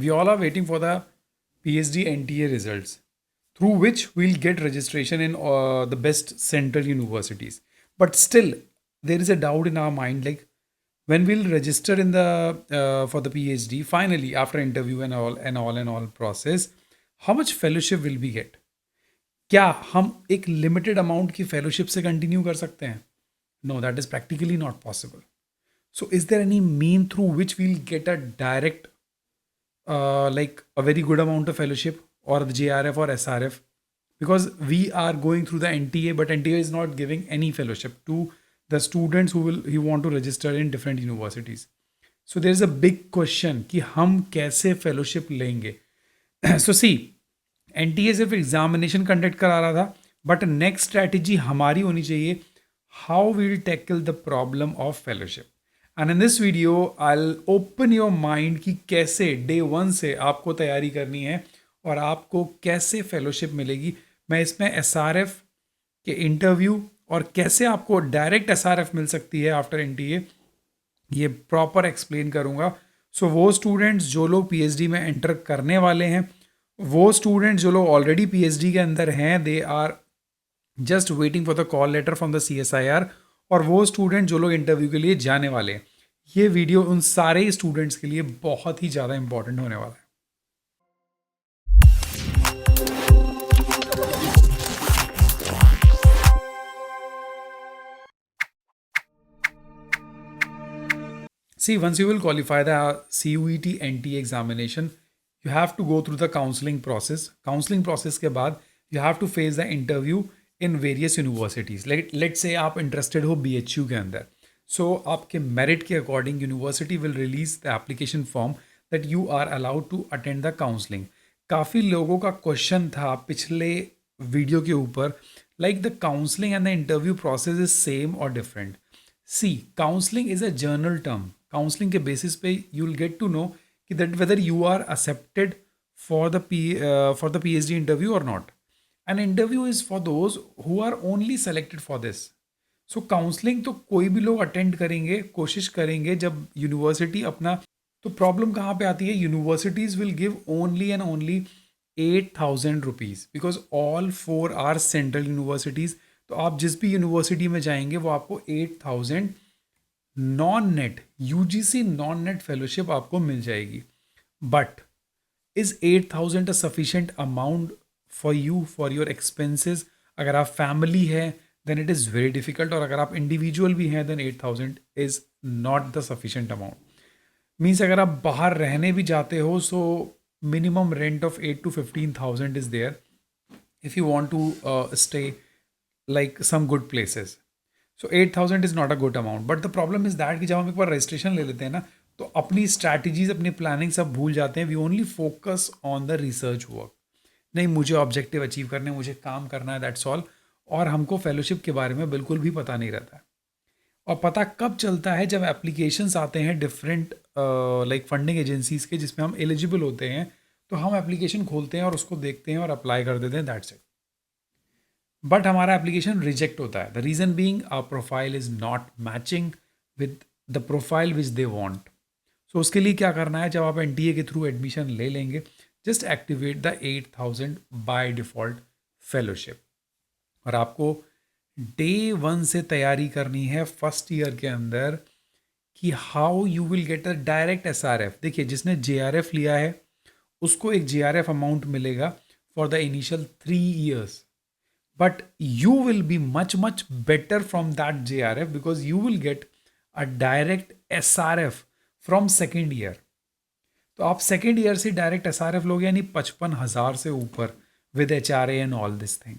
We all are waiting for the PhD NTA results, through which we'll get registration in the best central universities. But still, there is a doubt in our mind, like when we'll register in the for the PhD, finally after interview and all process, how much fellowship will we get? क्या हम एक limited amount की fellowship से continue कर सकते हैं? No, that is practically not possible. So, is there any mean through which we'll get a direct, like a very good amount of fellowship or the JRF or SRF? Because we are going through the NTA, but NTA is not giving any fellowship to the students who want to register in different universities. So there is a big question कि हम कैसे fellowship लेंगे. So see, NTA सिर्फ examination conduct करा रहा था, but next strategy हमारी होनी चाहिए how we'll tackle the problem of fellowship. And in this video, I'll open your mind कि कैसे day one से आपको तैयारी करनी है और आपको कैसे fellowship मिलेगी. मैं इसमें SRF के इंटरव्यू और कैसे आपको डायरेक्ट SRF मिल सकती है आफ्टर NTA, ये प्रॉपर एक्सप्लेन करूँगा. सो वो स्टूडेंट्स जो लोग PhD में एंटर करने वाले हैं, वो स्टूडेंट्स जो लोग ऑलरेडी PhD के अंदर हैं, they are just waiting for the call letter from the CSIR, और वो स्टूडेंट जो लोग इंटरव्यू के लिए जाने वाले हैं. ये वीडियो उन सारे स्टूडेंट्स के लिए बहुत ही ज़्यादा इंपॉर्टेंट होने वाला है. See, once you will qualify the CUET NTA examination, you have to go through the counseling process. Counseling process के बाद you have to face the interview in various universities. Let's say आप interested हो BHU के अंदर. So आपके merit के according university will release the application form that you are allowed to attend the counseling. काफ़ी लोगों का क्वेश्चन था पिछले वीडियो के ऊपर, like the counseling and the interview process is same or different. See, counseling is a general term. Counseling के basis पे you'll get to know that whether you are accepted for the PhD interview or not. An interview is for those who are only selected for this. So counseling तो कोई भी लोग attend करेंगे, कोशिश करेंगे जब यूनिवर्सिटी अपना. तो प्रॉब्लम कहाँ पे आती है? Universities will give only and only 8,000 rupees, because all 4 are central universities. तो आप जिस भी यूनिवर्सिटी में जाएंगे वो आपको 8,000 non net UGC non net fellowship आपको मिल जाएगी. But is 8,000 a sufficient amount for you for your expenses? अगर आप फैमिली है then it is very difficult, और अगर आप इंडिविजुअल भी हैं then 8,000 is not the sufficient amount. Means अगर आप बाहर रहने भी जाते हो, so minimum rent of 8 to 15,000 is there if you want to stay like some good places. So 8,000 is not a good amount. But the problem is that कि जब हम एक बार रजिस्ट्रेशन ले लेते हैं ना, तो अपनी स्ट्रैटेजीज अपनी प्लानिंग सब भूल जाते हैं. We only focus on the research work. नहीं, मुझे ऑब्जेक्टिव अचीव करने, मुझे काम करना है, दैट्स ऑल. और हमको फेलोशिप के बारे में बिल्कुल भी पता नहीं रहता है. और पता कब चलता है? जब एप्लीकेशंस आते हैं डिफरेंट लाइक फंडिंग एजेंसीज के, जिसमें हम एलिजिबल होते हैं, तो हम एप्लीकेशन खोलते हैं और उसको देखते हैं और अप्लाई कर देते हैं, दैट्स इट. बट हमारा एप्लीकेशन रिजेक्ट होता है. The reason being our profile is not matching with the profile which they want. So उसके लिए क्या करना है? जब आप NTA के थ्रू एडमिशन ले लेंगे, just activate the 8,000 by default fellowship. और आपको डे 1 से तैयारी करनी है फर्स्ट ईयर के अंदर कि how you will get a direct SRF. देखिए, जिसने JRF लिया है उसको एक JRF अमाउंट मिलेगा for the initial 3 years. But you will be much better from that JRF because you will get a direct SRF from second year. तो आप second year से डायरेक्ट SRF लोगे, यानी 55,000 से ऊपर with HRA and all this thing.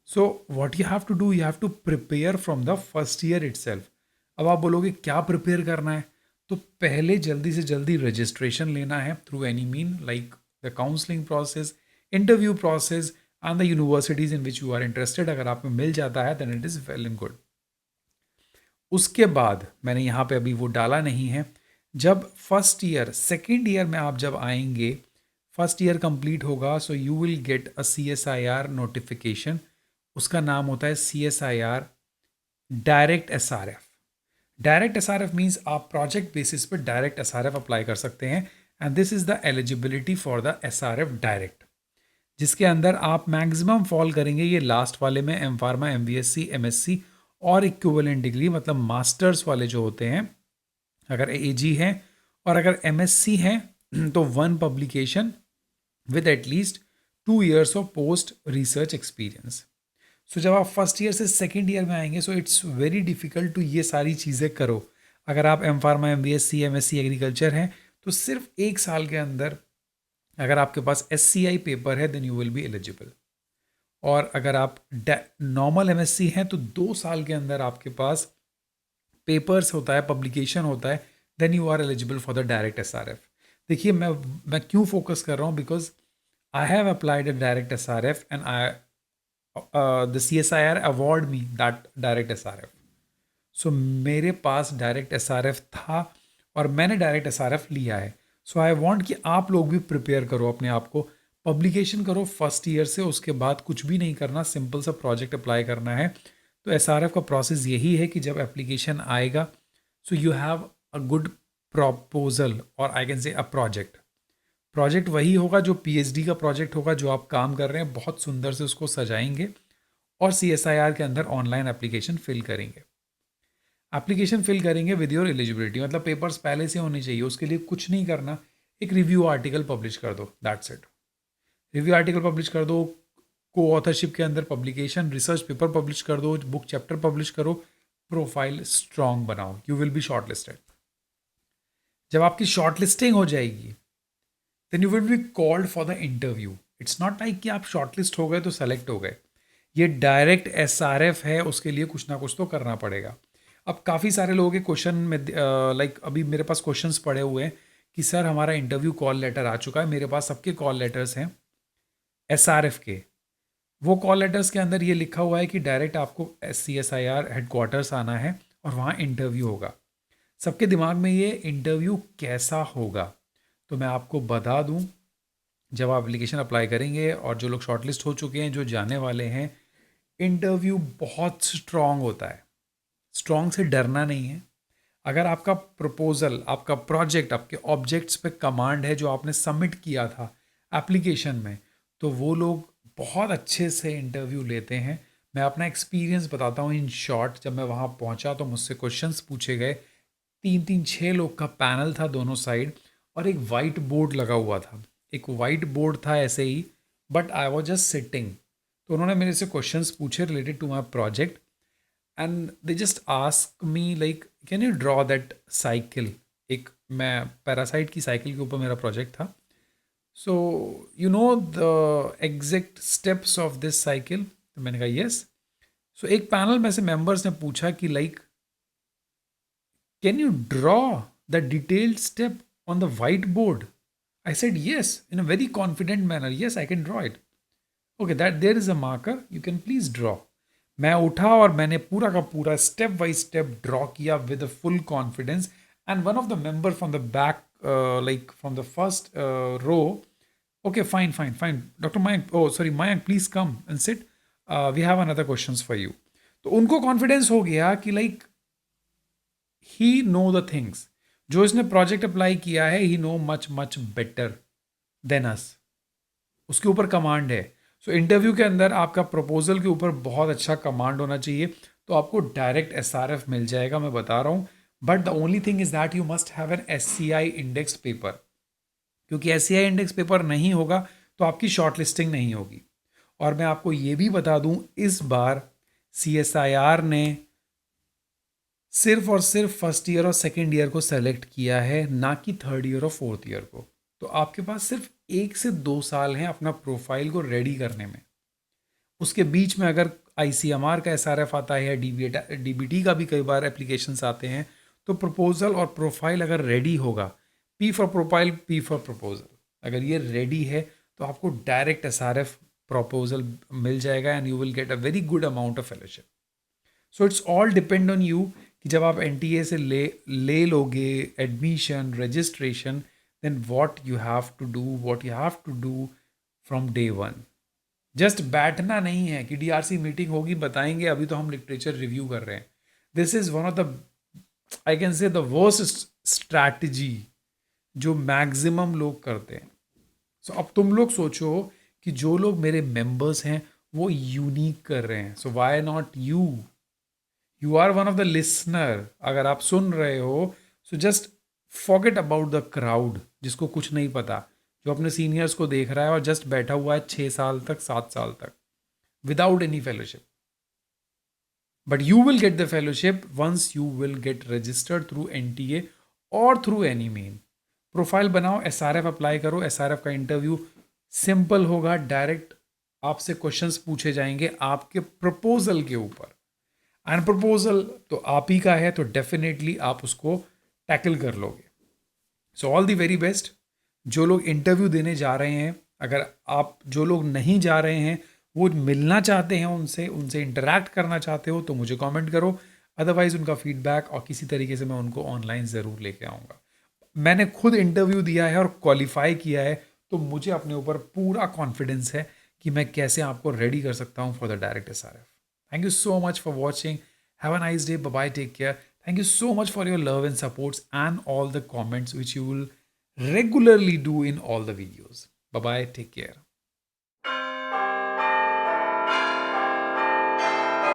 So what you have to do, you have to prepare from the first year itself. अब आप बोलोगे क्या प्रिपेयर करना है? तो पहले जल्दी से जल्दी रजिस्ट्रेशन लेना है through any mean, like the counselling process, interview process and the universities in which you are interested. अगर आपको मिल जाता है then it is well and good. उसके बाद मैंने यहाँ पे अभी वो डाला नहीं है. जब फर्स्ट ईयर सेकेंड ईयर में आप जब आएंगे, फर्स्ट ईयर कंप्लीट होगा, so you will get a CSIR notification. उसका नाम होता है CSIR direct SRF. Direct SRF means आप प्रोजेक्ट बेसिस पर डायरेक्ट SRF अप्लाई कर सकते हैं. And this is the eligibility for the SRF direct, जिसके अंदर आप मैक्सिमम फॉल करेंगे ये लास्ट वाले में, एम फार्मा, MVSC, MSc और इक्विवेलेंट डिग्री, मतलब मास्टर्स वाले जो होते हैं, अगर AG है और अगर MSc है तो 1 publication with at least 2 years of post research experience. So जब आप फर्स्ट ईयर से सेकेंड ईयर में आएंगे, so it's very difficult to ये सारी चीज़ें करो। अगर आप M pharma, MVSC, MSc agriculture हैं तो सिर्फ 1 साल के अंदर अगर आपके पास SCI पेपर है then you will be eligible. और अगर आप नॉर्मल MSc हैं तो 2 साल के अंदर आपके पास पेपर्स होता है, पब्लिकेशन होता है, then you are eligible for the direct SRF। देखिए मैं क्यों फोकस कर रहा हूँ, because I have applied a direct SRF and I the CSIR award me that direct SRF। So मेरे पास डायरेक्ट SRF था और मैंने डायरेक्ट SRF लिया है। सो आई वांट कि आप लोग भी प्रिपेयर करो अपने आप को, पब्लिकेशन करो फर्स्ट ईयर से, उसके बाद कुछ भी नहीं करना, सिंपल सा प्रोजेक्ट अप्लाई करना है। तो SRF का प्रोसेस यही है कि जब एप्लीकेशन आएगा, so you have a good proposal और I can say a project वही होगा जो PhD का प्रोजेक्ट होगा जो आप काम कर रहे हैं, बहुत सुंदर से उसको सजाएंगे और CSIR के अंदर ऑनलाइन एप्लीकेशन फिल करेंगे। एप्लीकेशन फिल करेंगे विद योर एलिजिबिलिटी, मतलब पेपर्स पहले से होने चाहिए, उसके लिए कुछ नहीं करना, एक रिव्यू आर्टिकल पब्लिश कर दो, that's it. Review article publish कर दो, को ऑथरशिप के अंदर पब्लिकेशन, रिसर्च पेपर पब्लिश कर दो, बुक चैप्टर पब्लिश करो, प्रोफाइल स्ट्रॉन्ग बनाओ, you will be short listed. जब आपकी शॉर्ट लिस्टिंग हो जाएगी then you will be called for the interview. It's not like कि आप शॉर्टलिस्ट हो गए तो सेलेक्ट हो गए, ये डायरेक्ट SRF है, उसके लिए कुछ ना कुछ तो करना पड़ेगा। अब काफ़ी सारे लोगों के क्वेश्चन में लाइक अभी मेरे पास क्वेश्चंस पड़े हुए हैं कि सर हमारा इंटरव्यू कॉल लेटर आ चुका है, मेरे पास सबके कॉल लेटर्स हैं SRF के। वो कॉल लेटर्स के अंदर ये लिखा हुआ है कि डायरेक्ट आपको CSIR हेडक्वार्टर्स आना है और वहाँ इंटरव्यू होगा। सबके दिमाग में ये इंटरव्यू कैसा होगा, तो मैं आपको बता दूं, जब आप एप्लीकेशन अप्लाई करेंगे और जो लोग शॉर्टलिस्ट हो चुके हैं, जो जाने वाले हैं, इंटरव्यू बहुत स्ट्रॉन्ग होता है। स्ट्रॉन्ग से डरना नहीं है। अगर आपका प्रपोजल, आपका प्रोजेक्ट, आपके ऑब्जेक्ट्स पे कमांड है जो आपने सबमिट किया था एप्लीकेशन में, तो वो लोग बहुत अच्छे से इंटरव्यू लेते हैं। मैं अपना एक्सपीरियंस बताता हूँ इन शॉर्ट। जब मैं वहाँ पहुँचा तो मुझसे क्वेश्चंस पूछे गए, 3-3 6 लोग का पैनल था दोनों साइड और एक वाइट बोर्ड लगा हुआ था। एक वाइट बोर्ड था ऐसे ही, but I was just sitting. तो उन्होंने मेरे से क्वेश्चंस पूछे related to my project and they just ask me like can you draw that cycle. एक मैं पैरासाइट की साइकिल के ऊपर मेरा प्रोजेक्ट था। So you know the exact steps of this cycle. तो मैंने कहा येस। सो एक पैनल में से मेंबर्स ने पूछा कि like can you draw the detailed step on the whiteboard? I said yes in a very confident manner. Yes, I can draw it. Okay, that there is a marker. You can please draw. मैं उठा और मैंने पूरा का पूरा step by step draw किया with full confidence and one of the member from the back like from the first row, okay fine fine fine doctor Mayank, oh sorry Mayank please come and sit, we have another questions for you. तो उनको confidence हो गया कि like he know the things, जो इसने project apply किया है, he know much much better than us, उसके ऊपर कमांड है। सो इंटरव्यू के अंदर आपका प्रपोजल के ऊपर बहुत अच्छा कमांड होना चाहिए, तो आपको डायरेक्ट SRF मिल जाएगा, मैं बता रहा हूँ। But the only thing is that you must have an SCI index paper, क्योंकि SCI इंडेक्स पेपर नहीं होगा तो आपकी शॉर्ट लिस्टिंग नहीं होगी। और मैं आपको ये भी बता दूं, इस बार CSIR ने सिर्फ और सिर्फ फर्स्ट ईयर और सेकेंड ईयर को सेलेक्ट किया है, ना कि थर्ड ईयर और फोर्थ ईयर को। तो आपके पास सिर्फ 1 से 2 साल हैं अपना प्रोफाइल को रेडी करने में। उसके बीच में अगर ICMR का SRF आता है या DBT का भी कई बार एप्लीकेशंस आते हैं, तो प्रपोजल और प्रोफाइल अगर रेडी होगा, P for profile, P for proposal, अगर ये रेडी है तो आपको डायरेक्ट SRF प्रपोजल मिल जाएगा and you will get a very good amount of fellowship. So it's all depend on you कि जब आप NTA से ले लोगे admission, registration, then what you have to do, what you have to do from day one. Just बैठना नहीं है कि DRC मीटिंग होगी बताएंगे, अभी तो हम लिटरेचर रिव्यू कर रहे हैं। This is one of the, I can say the worst strategy जो मैक्सिमम लोग करते हैं. सो अब तुम लोग सोचो कि जो लोग मेरे मेंबर्स हैं वो यूनिक कर रहे हैं. So why not you? You are one of the listener. अगर आप सुन रहे हो so just forget about the crowd जिसको कुछ नहीं पता, जो अपने सीनियर्स को देख रहा है और जस्ट बैठा हुआ है 6 साल तक, 7 साल तक, without any fellowship. But you will get the fellowship once you will get registered through NTA or through any mean. Profile बनाओ, SRF अप्लाई करो. SRF का इंटरव्यू सिंपल होगा, डायरेक्ट आपसे क्वेश्चंस पूछे जाएंगे आपके प्रपोजल के ऊपर. एंड प्रपोजल तो आप ही का है, तो डेफिनेटली आप उसको टैकल कर लोगे. So all the very best. जो लोग इंटरव्यू देने जा रहे हैं, अगर आप जो लोग नहीं जा रहे हैं वो मिलना चाहते हैं उनसे इंटरैक्ट करना चाहते हो तो मुझे कमेंट करो. अदरवाइज़ उनका फीडबैक और किसी तरीके से मैं उनको ऑनलाइन ज़रूर लेके आऊँगा. मैंने खुद इंटरव्यू दिया है और क्वालिफाई किया है, तो मुझे अपने ऊपर पूरा कॉन्फिडेंस है कि मैं कैसे आपको रेडी कर सकता हूँ for the direct SRF. Thank you so much for watching. Have a nice day. Bye bye. Take care. Thank you so much for your love and supports and all the comments which you will regularly do in all the videos. Bye bye. Take care.